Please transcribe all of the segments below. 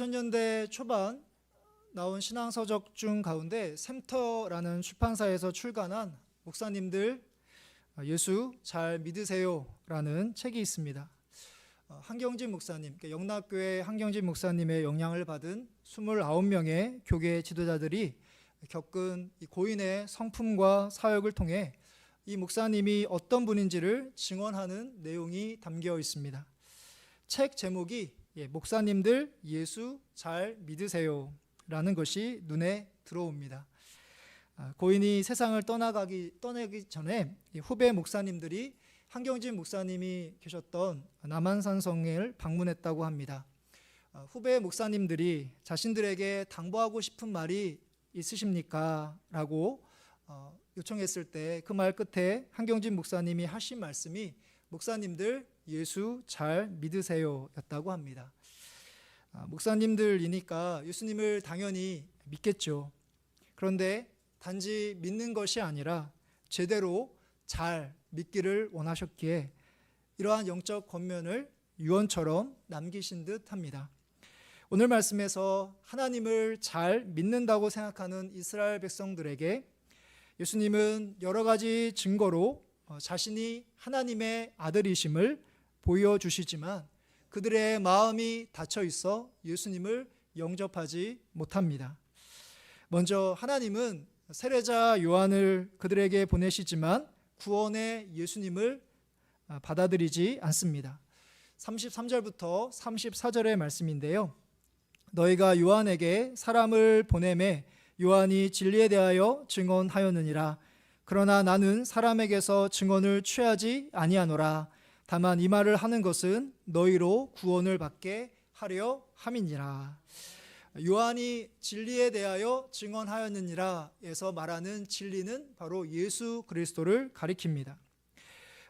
2000년대 초반 나온 신앙서적 중 가운데 샘터라는 출판사에서 출간한 목사님들 예수 잘 믿으세요라는 책이 있습니다. 한경진 목사님, 영락교회 한경진 목사님의 영향을 받은 29명의 교계 지도자들이 겪은 이 고인의 성품과 사역을 통해 이 목사님이 어떤 분인지를 증언하는 내용이 담겨 있습니다. 책 제목이 목사님들 예수 잘 믿으세요 라는 것이 눈에 들어옵니다. 고인이 세상을 떠나기 전에 후배 목사님들이 한경진 목사님이 계셨던 남한산성을 방문했다고 합니다. 후배 목사님들이 자신들에게 당부하고 싶은 말이 있으십니까? 라고 요청했을 때 그 말 끝에 한경진 목사님이 하신 말씀이 목사님들 예수 잘 믿으세요 였다고 합니다. 목사님들이니까 예수님을 당연히 믿겠죠. 그런데 단지 믿는 것이 아니라 제대로 잘 믿기를 원하셨기에 이러한 영적 권면을 유언처럼 남기신 듯 합니다. 오늘 말씀에서 하나님을 잘 믿는다고 생각하는 이스라엘 백성들에게 예수님은 여러 가지 증거로 자신이 하나님의 아들이심을 보여주시지만 그들의 마음이 닫혀 있어 예수님을 영접하지 못합니다. 먼저 하나님은 세례자 요한을 그들에게 보내시지만 구원의 예수님을 받아들이지 않습니다. 33절부터 34절의 말씀인데요. 너희가 요한에게 사람을 보내매 요한이 진리에 대하여 증언하였느니라. 그러나 나는 사람에게서 증언을 취하지 아니하노라. 다만 이 말을 하는 것은 너희로 구원을 받게 하려 함이니라. 요한이 진리에 대하여 증언하였느니라 에서 말하는 진리는 바로 예수 그리스도를 가리킵니다.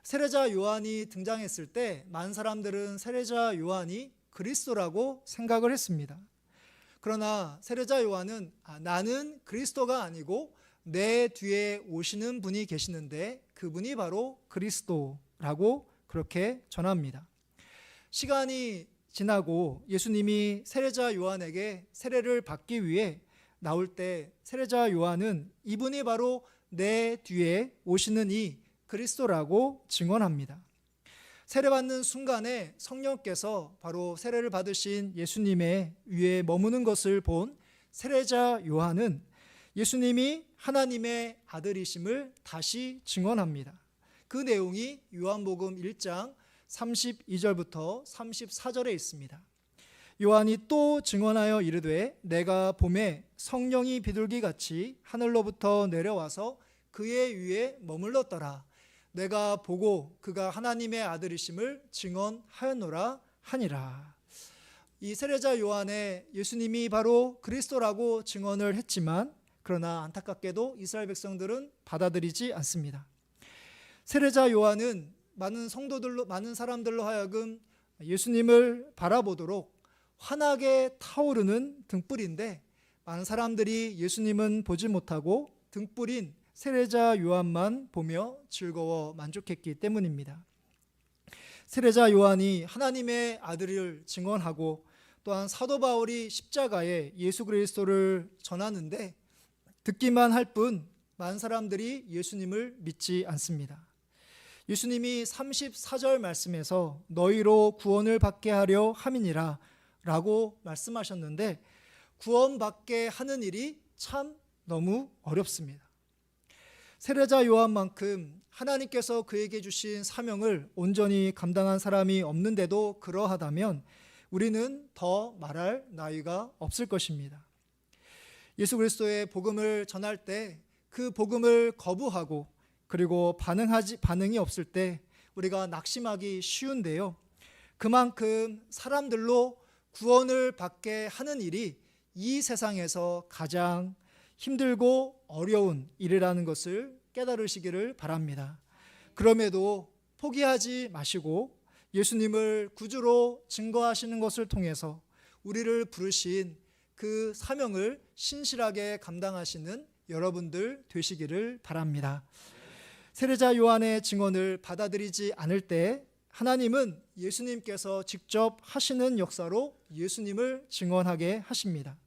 세례자 요한이 등장했을 때 많은 사람들은 세례자 요한이 그리스도라고 생각을 했습니다. 그러나 세례자 요한은 나는 그리스도가 아니고 내 뒤에 오시는 분이 계시는데 그분이 바로 그리스도라고 그렇게 전합니다. 시간이 지나고 예수님이 세례자 요한에게 세례를 받기 위해 나올 때 세례자 요한은 이분이 바로 내 뒤에 오시는 이 그리스도라고 증언합니다. 세례받는 순간에 성령께서 바로 세례를 받으신 예수님의 위에 머무는 것을 본 세례자 요한은 예수님이 하나님의 아들이심을 다시 증언합니다. 그 내용이 요한복음 1장 32절부터 34절에 있습니다. 요한이 또 증언하여 이르되 내가 봄에 성령이 비둘기같이 하늘로부터 내려와서 그의 위에 머물렀더라. 내가 보고 그가 하나님의 아들이심을 증언하였노라 하니라. 이 세례자 요한의 예수님이 바로 그리스도라고 증언을 했지만 그러나 안타깝게도 이스라엘 백성들은 받아들이지 않습니다. 세례자 요한은 많은 사람들로 하여금 예수님을 바라보도록 환하게 타오르는 등불인데 많은 사람들이 예수님은 보지 못하고 등불인 세례자 요한만 보며 즐거워 만족했기 때문입니다. 세례자 요한이 하나님의 아들을 증언하고 또한 사도 바울이 십자가에 예수 그리스도를 전하는데 듣기만 할 뿐 많은 사람들이 예수님을 믿지 않습니다. 예수님이 34절 말씀에서 너희로 구원을 받게 하려 함이니라 라고 말씀하셨는데 구원받게 하는 일이 참 너무 어렵습니다. 세례자 요한만큼 하나님께서 그에게 주신 사명을 온전히 감당한 사람이 없는데도 그러하다면 우리는 더 말할 나위가 없을 것입니다. 예수 그리스도의 복음을 전할 때 그 복음을 거부하고 그리고 반응이 없을 때 우리가 낙심하기 쉬운데요. 그만큼 사람들로 구원을 받게 하는 일이 이 세상에서 가장 힘들고 어려운 일이라는 것을 깨달으시기를 바랍니다. 그럼에도 포기하지 마시고 예수님을 구주로 증거하시는 것을 통해서 우리를 부르신 그 사명을 신실하게 감당하시는 여러분들 되시기를 바랍니다. 세례자 요한의 증언을 받아들이지 않을 때 하나님은 예수님께서 직접 하시는 역사로 예수님을 증언하게 하십니다.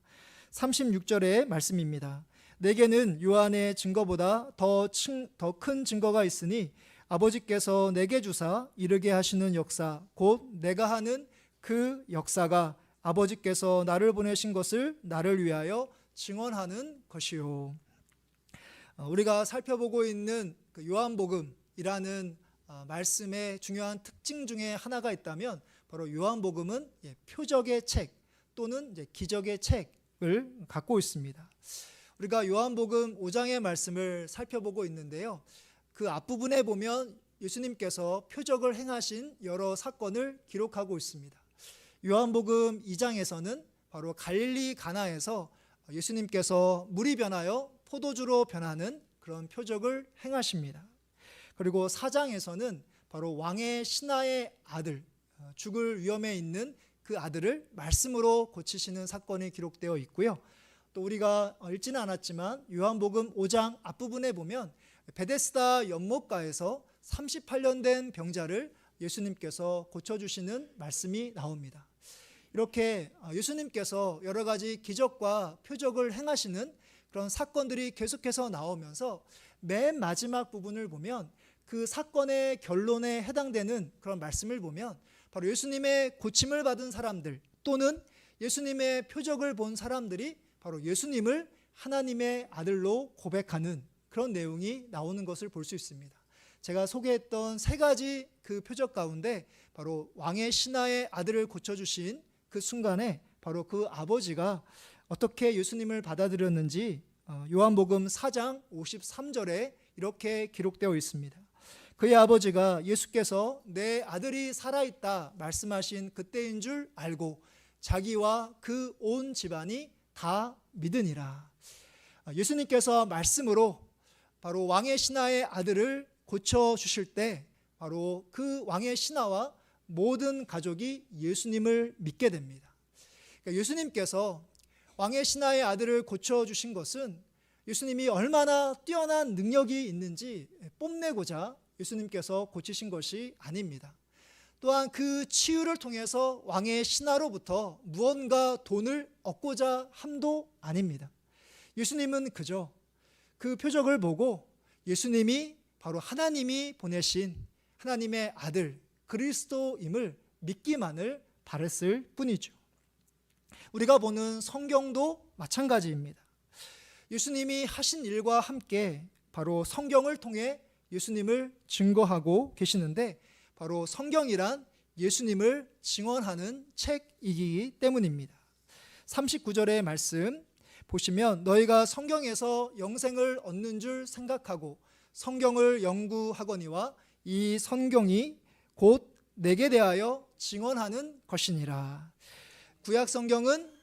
36절의 말씀입니다. 내게는 요한의 증거보다 더 큰 증거가 있으니 아버지께서 내게 주사 이르게 하시는 역사 곧 내가 하는 그 역사가 아버지께서 나를 보내신 것을 나를 위하여 증언하는 것이요. 우리가 살펴보고 있는 그 요한복음이라는 말씀의 중요한 특징 중에 하나가 있다면 바로 요한복음은 표적의 책 또는 기적의 책을 갖고 있습니다. 우리가 요한복음 5장의 말씀을 살펴보고 있는데요. 그 앞부분에 보면 예수님께서 표적을 행하신 여러 사건을 기록하고 있습니다. 요한복음 2장에서는 바로 갈릴리 가나에서 예수님께서 물이 변하여 포도주로 변하는 그런 표적을 행하십니다. 그리고 4장에서는 바로 왕의 신하의 아들, 죽을 위험에 있는 그 아들을 말씀으로 고치시는 사건이 기록되어 있고요. 또 우리가 읽지는 않았지만 요한복음 5장 앞부분에 보면 베데스다 연못가에서 38년 된 병자를 예수님께서 고쳐주시는 말씀이 나옵니다. 이렇게 예수님께서 여러 가지 기적과 표적을 행하시는 그런 사건들이 계속해서 나오면서 맨 마지막 부분을 보면 그 사건의 결론에 해당되는 그런 말씀을 보면 바로 예수님의 고침을 받은 사람들 또는 예수님의 표적을 본 사람들이 바로 예수님을 하나님의 아들로 고백하는 그런 내용이 나오는 것을 볼 수 있습니다. 제가 소개했던 세 가지 그 표적 가운데 바로 왕의 신하의 아들을 고쳐주신 그 순간에 바로 그 아버지가 어떻게 예수님을 받아들였는지 요한복음 4장 53절에 이렇게 기록되어 있습니다. 그의 아버지가 예수께서 내 아들이 살아있다 말씀하신 그때인 줄 알고 자기와 그 온 집안이 다 믿으니라. 예수님께서 말씀으로 바로 왕의 신하의 아들을 고쳐주실 때 바로 그 왕의 신하와 모든 가족이 예수님을 믿게 됩니다. 그러니까 예수님께서 왕의 신하의 아들을 고쳐주신 것은 예수님이 얼마나 뛰어난 능력이 있는지 뽐내고자 예수님께서 고치신 것이 아닙니다. 또한 그 치유를 통해서 왕의 신하로부터 무언가 돈을 얻고자 함도 아닙니다. 예수님은 그저 그 표적을 보고 예수님이 바로 하나님이 보내신 하나님의 아들 그리스도임을 믿기만을 바랬을 뿐이죠. 우리가 보는 성경도 마찬가지입니다. 예수님이 하신 일과 함께 바로 성경을 통해 예수님을 증거하고 계시는데 바로 성경이란 예수님을 증언하는 책이기 때문입니다. 39절의 말씀 보시면 너희가 성경에서 영생을 얻는 줄 생각하고 성경을 연구하거니와 이 성경이 곧 내게 대하여 증언하는 것이니라. 구약 성경은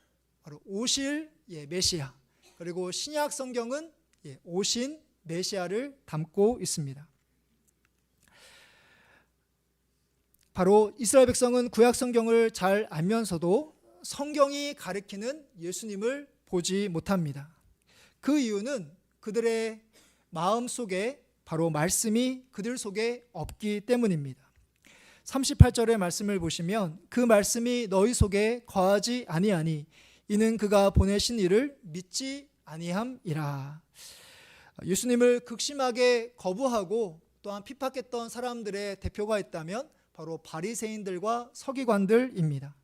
바로 오실 메시아 그리고 신약 성경은 오신 메시아를 담고 있습니다. 바로 이스라엘 백성은 구약 성경을 잘 알면서도 성경이 가리키는 예수님을 보지 못합니다. 그 이유는 그들의 마음 속에 바로 말씀이 그들 속에 없기 때문입니다. 38절의 말씀을 보시면 그 말씀이 너희 속에 거하지 아니하니 이는 그가 보내신 이를 믿지 아니함이라. 예수님을 극심하게 거부하고 또한 핍박했던 사람들의 대표가 있다면 바로 바리새인들과 서기관들입니다.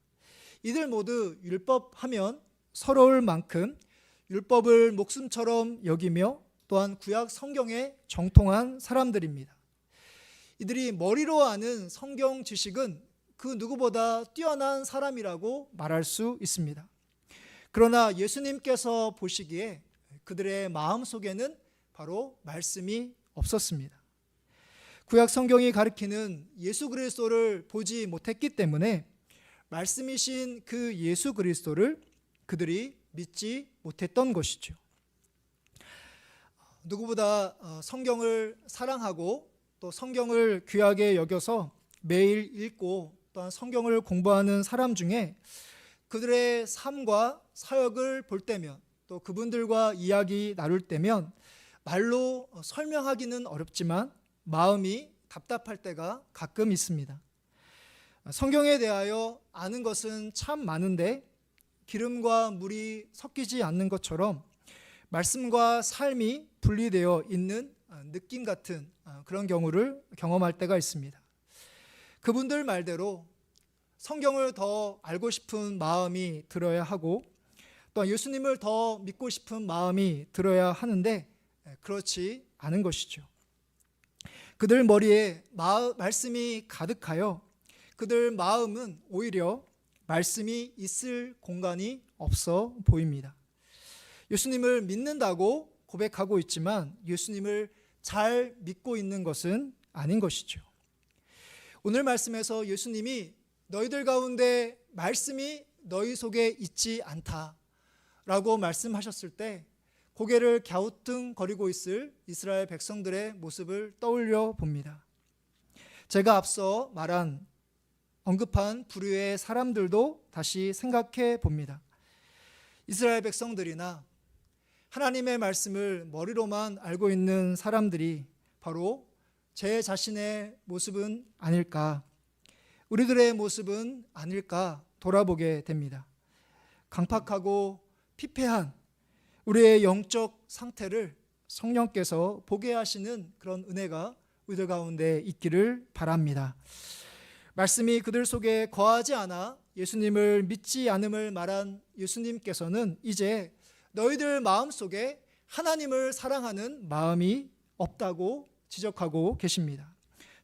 이들 모두 율법하면 서러울 만큼 율법을 목숨처럼 여기며 또한 구약 성경에 정통한 사람들입니다. 이들이 머리로 아는 성경 지식은 그 누구보다 뛰어난 사람이라고 말할 수 있습니다. 그러나 예수님께서 보시기에 그들의 마음 속에는 바로 말씀이 없었습니다. 구약 성경이 가리키는 예수 그리스도를 보지 못했기 때문에 말씀이신 그 예수 그리스도를 그들이 믿지 못했던 것이죠. 누구보다 성경을 사랑하고 또 성경을 귀하게 여겨서 매일 읽고 또한 성경을 공부하는 사람 중에 그들의 삶과 사역을 볼 때면 또 그분들과 이야기 나눌 때면 말로 설명하기는 어렵지만 마음이 답답할 때가 가끔 있습니다. 성경에 대하여 아는 것은 참 많은데 기름과 물이 섞이지 않는 것처럼 말씀과 삶이 분리되어 있는 느낌 같은 그런 경우를 경험할 때가 있습니다. 그분들 말대로 성경을 더 알고 싶은 마음이 들어야 하고 또 예수님을 더 믿고 싶은 마음이 들어야 하는데 그렇지 않은 것이죠. 그들 머리에 말씀이 가득하여 그들 마음은 오히려 말씀이 있을 공간이 없어 보입니다. 예수님을 믿는다고 고백하고 있지만 예수님을 잘 믿고 있는 것은 아닌 것이죠. 오늘 말씀에서 예수님이 너희들 가운데 말씀이 너희 속에 있지 않다라고 말씀하셨을 때 고개를 갸우뚱거리고 있을 이스라엘 백성들의 모습을 떠올려 봅니다. 제가 앞서 언급한 부류의 사람들도 다시 생각해 봅니다. 이스라엘 백성들이나 하나님의 말씀을 머리로만 알고 있는 사람들이 바로 제 자신의 모습은 아닐까, 우리들의 모습은 아닐까 돌아보게 됩니다. 강팍하고 피폐한 우리의 영적 상태를 성령께서 보게 하시는 그런 은혜가 우리들 가운데 있기를 바랍니다. 말씀이 그들 속에 거하지 않아 예수님을 믿지 않음을 말한 예수님께서는 이제 너희들 마음속에 하나님을 사랑하는 마음이 없다고 지적하고 계십니다.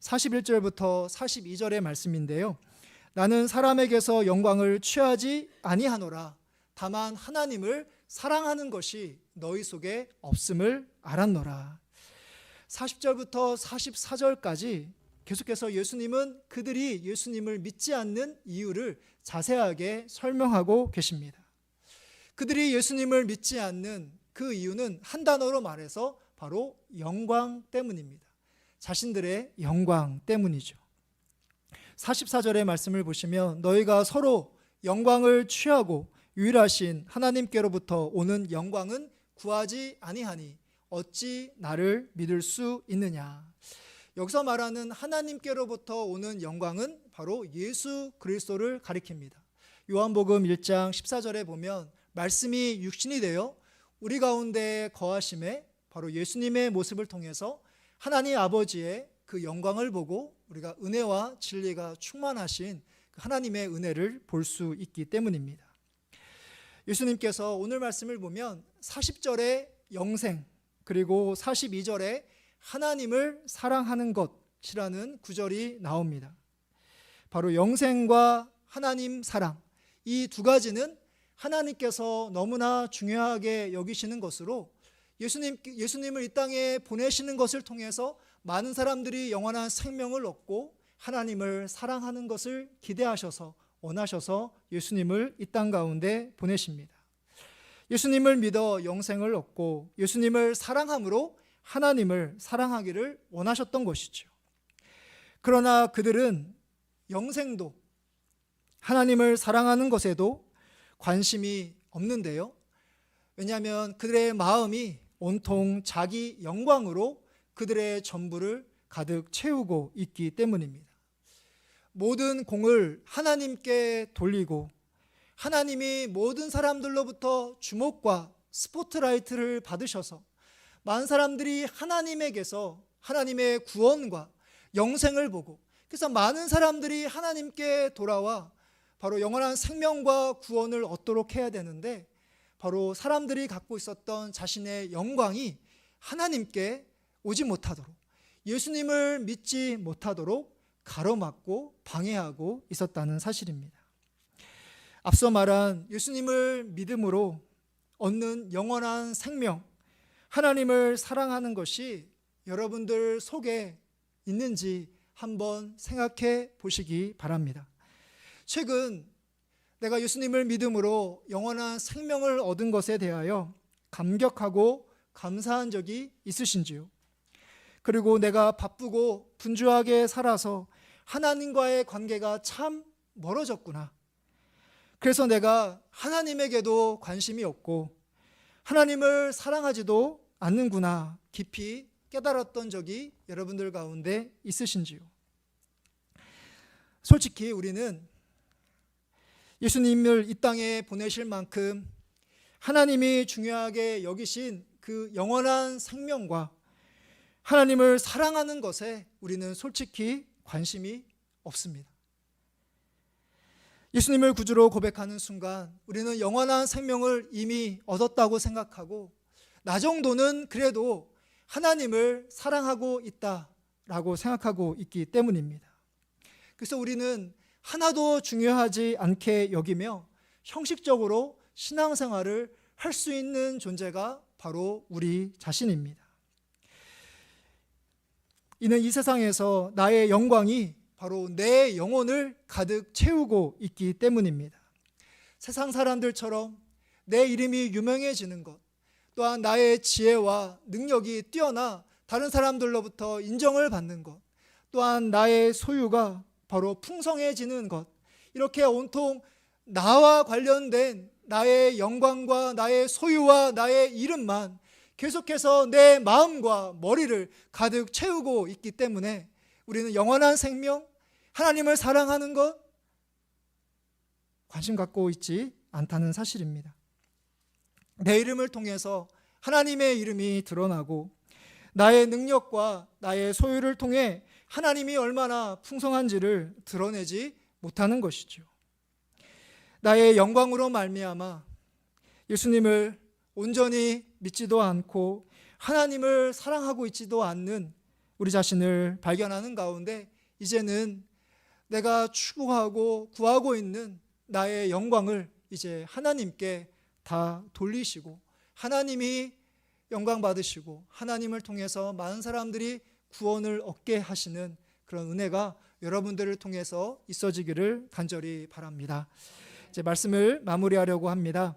41절부터 42절의 말씀인데요. 나는 사람에게서 영광을 취하지 아니하노라. 다만 하나님을 사랑하는 것이 너희 속에 없음을 알았노라. 40절부터 44절까지 계속해서 예수님은 그들이 예수님을 믿지 않는 이유를 자세하게 설명하고 계십니다. 그들이 예수님을 믿지 않는 그 이유는 한 단어로 말해서 바로 영광 때문입니다. 자신들의 영광 때문이죠. 44절의 말씀을 보시면 너희가 서로 영광을 취하고 유일하신 하나님께로부터 오는 영광은 구하지 아니하니 어찌 나를 믿을 수 있느냐. 여기서 말하는 하나님께로부터 오는 영광은 바로 예수 그리스도를 가리킵니다. 요한복음 1장 14절에 보면 말씀이 육신이 되어 우리 가운데 거하심에 바로 예수님의 모습을 통해서 하나님 아버지의 그 영광을 보고 우리가 은혜와 진리가 충만하신 하나님의 은혜를 볼 수 있기 때문입니다. 예수님께서 오늘 말씀을 보면 40절에 영생 그리고 42절에 하나님을 사랑하는 것이라는 구절이 나옵니다. 바로 영생과 하나님 사랑, 이 두 가지는 하나님께서 너무나 중요하게 여기시는 것으로 예수님을 이 땅에 보내시는 것을 통해서 많은 사람들이 영원한 생명을 얻고 하나님을 사랑하는 것을 기대하셔서 원하셔서 예수님을 이 땅 가운데 보내십니다. 예수님을 믿어 영생을 얻고 예수님을 사랑함으로 하나님을 사랑하기를 원하셨던 것이죠. 그러나 그들은 영생도 하나님을 사랑하는 것에도 관심이 없는데요. 왜냐하면 그들의 마음이 온통 자기 영광으로 그들의 전부를 가득 채우고 있기 때문입니다. 모든 공을 하나님께 돌리고 하나님이 모든 사람들로부터 주목과 스포트라이트를 받으셔서 많은 사람들이 하나님에게서 하나님의 구원과 영생을 보고 그래서 많은 사람들이 하나님께 돌아와 바로 영원한 생명과 구원을 얻도록 해야 되는데 바로 사람들이 갖고 있었던 자신의 영광이 하나님께 오지 못하도록 예수님을 믿지 못하도록 가로막고 방해하고 있었다는 사실입니다. 앞서 말한 예수님을 믿음으로 얻는 영원한 생명, 하나님을 사랑하는 것이 여러분들 속에 있는지 한번 생각해 보시기 바랍니다. 최근 내가 예수님을 믿음으로 영원한 생명을 얻은 것에 대하여 감격하고 감사한 적이 있으신지요? 그리고 내가 바쁘고 분주하게 살아서 하나님과의 관계가 참 멀어졌구나. 그래서 내가 하나님에게도 관심이 없고 하나님을 사랑하지도 않는구나 깊이 깨달았던 적이 여러분들 가운데 있으신지요? 솔직히 우리는 예수님을 이 땅에 보내실 만큼 하나님이 중요하게 여기신 그 영원한 생명과 하나님을 사랑하는 것에 우리는 솔직히 관심이 없습니다. 예수님을 구주로 고백하는 순간 우리는 영원한 생명을 이미 얻었다고 생각하고 나 정도는 그래도 하나님을 사랑하고 있다라고 생각하고 있기 때문입니다. 그래서 우리는 하나도 중요하지 않게 여기며 형식적으로 신앙생활을 할 수 있는 존재가 바로 우리 자신입니다. 이는 이 세상에서 나의 영광이 바로 내 영혼을 가득 채우고 있기 때문입니다. 세상 사람들처럼 내 이름이 유명해지는 것, 또한 나의 지혜와 능력이 뛰어나 다른 사람들로부터 인정을 받는 것, 또한 나의 소유가 바로 풍성해지는 것, 이렇게 온통 나와 관련된 나의 영광과 나의 소유와 나의 이름만 계속해서 내 마음과 머리를 가득 채우고 있기 때문에 우리는 영원한 생명, 하나님을 사랑하는 것 관심 갖고 있지 않다는 사실입니다. 내 이름을 통해서 하나님의 이름이 드러나고 나의 능력과 나의 소유를 통해 하나님이 얼마나 풍성한지를 드러내지 못하는 것이죠. 나의 영광으로 말미암아 예수님을 온전히 믿지도 않고 하나님을 사랑하고 있지도 않는 우리 자신을 발견하는 가운데 이제는 내가 추구하고 구하고 있는 나의 영광을 이제 하나님께 다 돌리시고 하나님이 영광 받으시고 하나님을 통해서 많은 사람들이 구원을 얻게 하시는 그런 은혜가 여러분들을 통해서 있어지기를 간절히 바랍니다. 이제 말씀을 마무리하려고 합니다.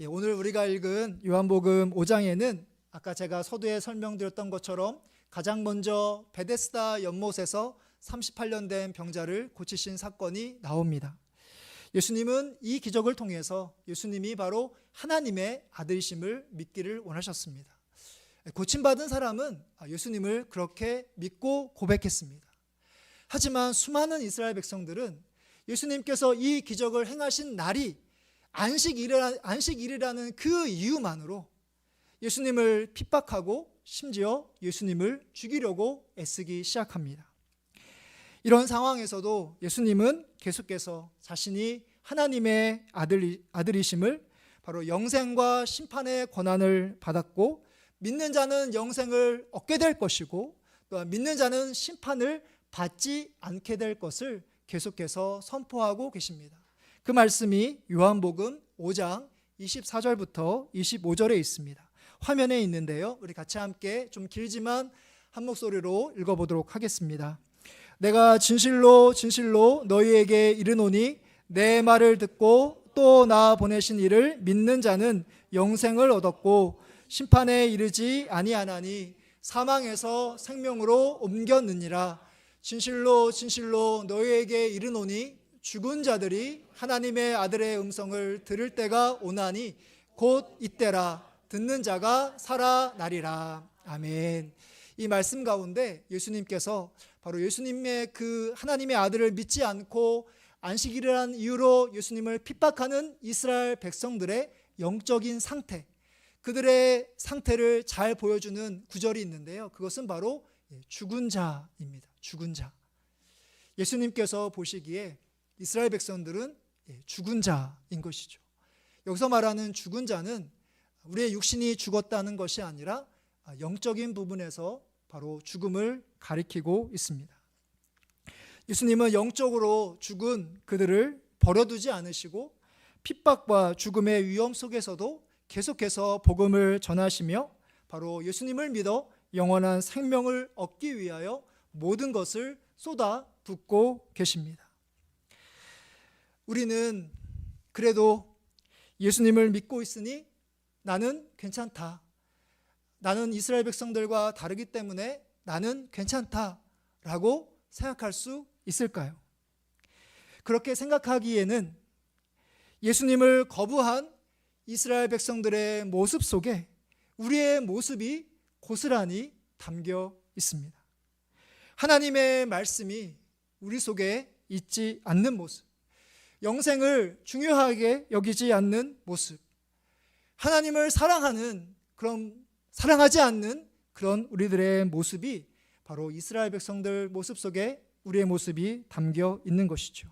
오늘 우리가 읽은 요한복음 5장에는 아까 제가 서두에 설명드렸던 것처럼 가장 먼저 베데스다 연못에서 38년 된 병자를 고치신 사건이 나옵니다. 예수님은 이 기적을 통해서 예수님이 바로 하나님의 아들이심을 믿기를 원하셨습니다. 고침받은 사람은 예수님을 그렇게 믿고 고백했습니다. 하지만 수많은 이스라엘 백성들은 예수님께서 이 기적을 행하신 날이 안식일이라는 그 이유만으로 예수님을 핍박하고 심지어 예수님을 죽이려고 애쓰기 시작합니다. 이런 상황에서도 예수님은 계속해서 자신이 하나님의 아들이심을 바로 영생과 심판의 권한을 받았고 믿는 자는 영생을 얻게 될 것이고 또한 믿는 자는 심판을 받지 않게 될 것을 계속해서 선포하고 계십니다. 그 말씀이 요한복음 5장 24절부터 25절에 있습니다. 화면에 있는데요. 우리 같이 함께 좀 길지만 한 목소리로 읽어보도록 하겠습니다. 내가 진실로 진실로 너희에게 이르노니 내 말을 듣고 또 나 보내신 이를 믿는 자는 영생을 얻었고 심판에 이르지 아니하나니 사망에서 생명으로 옮겼느니라. 진실로 진실로 너희에게 이르노니 죽은 자들이 하나님의 아들의 음성을 들을 때가 오나니 곧 이때라. 듣는 자가 살아나리라. 아멘. 이 말씀 가운데 예수님께서 바로 예수님의 그 하나님의 아들을 믿지 않고 안식일이라는 이유로 예수님을 핍박하는 이스라엘 백성들의 영적인 상태, 그들의 상태를 잘 보여주는 구절이 있는데요. 그것은 바로 죽은 자입니다. 죽은 자. 예수님께서 보시기에 이스라엘 백성들은 죽은 자인 것이죠. 여기서 말하는 죽은 자는 우리의 육신이 죽었다는 것이 아니라 영적인 부분에서 바로 죽음을 가리키고 있습니다. 예수님은 영적으로 죽은 그들을 버려두지 않으시고 핍박과 죽음의 위험 속에서도 계속해서 복음을 전하시며 바로 예수님을 믿어 영원한 생명을 얻기 위하여 모든 것을 쏟아붓고 계십니다. 우리는 그래도 예수님을 믿고 있으니 나는 괜찮다. 나는 이스라엘 백성들과 다르기 때문에 나는 괜찮다라고 생각할 수 있을까요? 그렇게 생각하기에는 예수님을 거부한 이스라엘 백성들의 모습 속에 우리의 모습이 고스란히 담겨 있습니다. 하나님의 말씀이 우리 속에 있지 않는 모습, 영생을 중요하게 여기지 않는 모습, 하나님을 사랑하는 그런 사랑하지 않는 그런 우리들의 모습이 바로 이스라엘 백성들 모습 속에 우리의 모습이 담겨 있는 것이죠.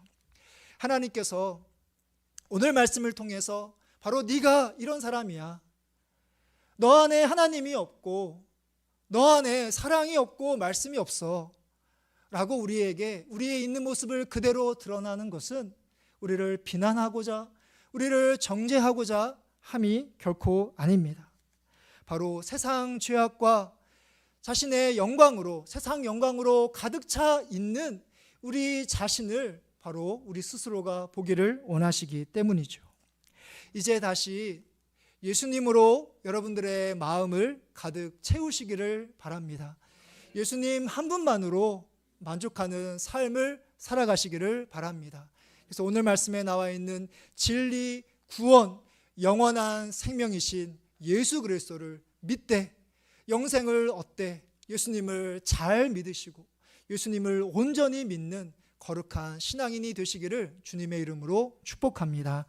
하나님께서 오늘 말씀을 통해서 바로 네가 이런 사람이야, 너 안에 하나님이 없고 너 안에 사랑이 없고 말씀이 없어 라고 우리에게 우리의 있는 모습을 그대로 드러나는 것은 우리를 비난하고자, 우리를 정죄하고자 함이 결코 아닙니다. 바로 세상 죄악과 자신의 영광으로, 세상 영광으로 가득 차 있는 우리 자신을 바로 우리 스스로가 보기를 원하시기 때문이죠. 이제 다시 예수님으로 여러분들의 마음을 가득 채우시기를 바랍니다. 예수님 한 분만으로 만족하는 삶을 살아가시기를 바랍니다. 그래서 오늘 말씀에 나와 있는 진리, 구원, 영원한 생명이신 예수 그리스도를 믿되 영생을 얻되 예수님을 잘 믿으시고 예수님을 온전히 믿는 거룩한 신앙인이 되시기를 주님의 이름으로 축복합니다.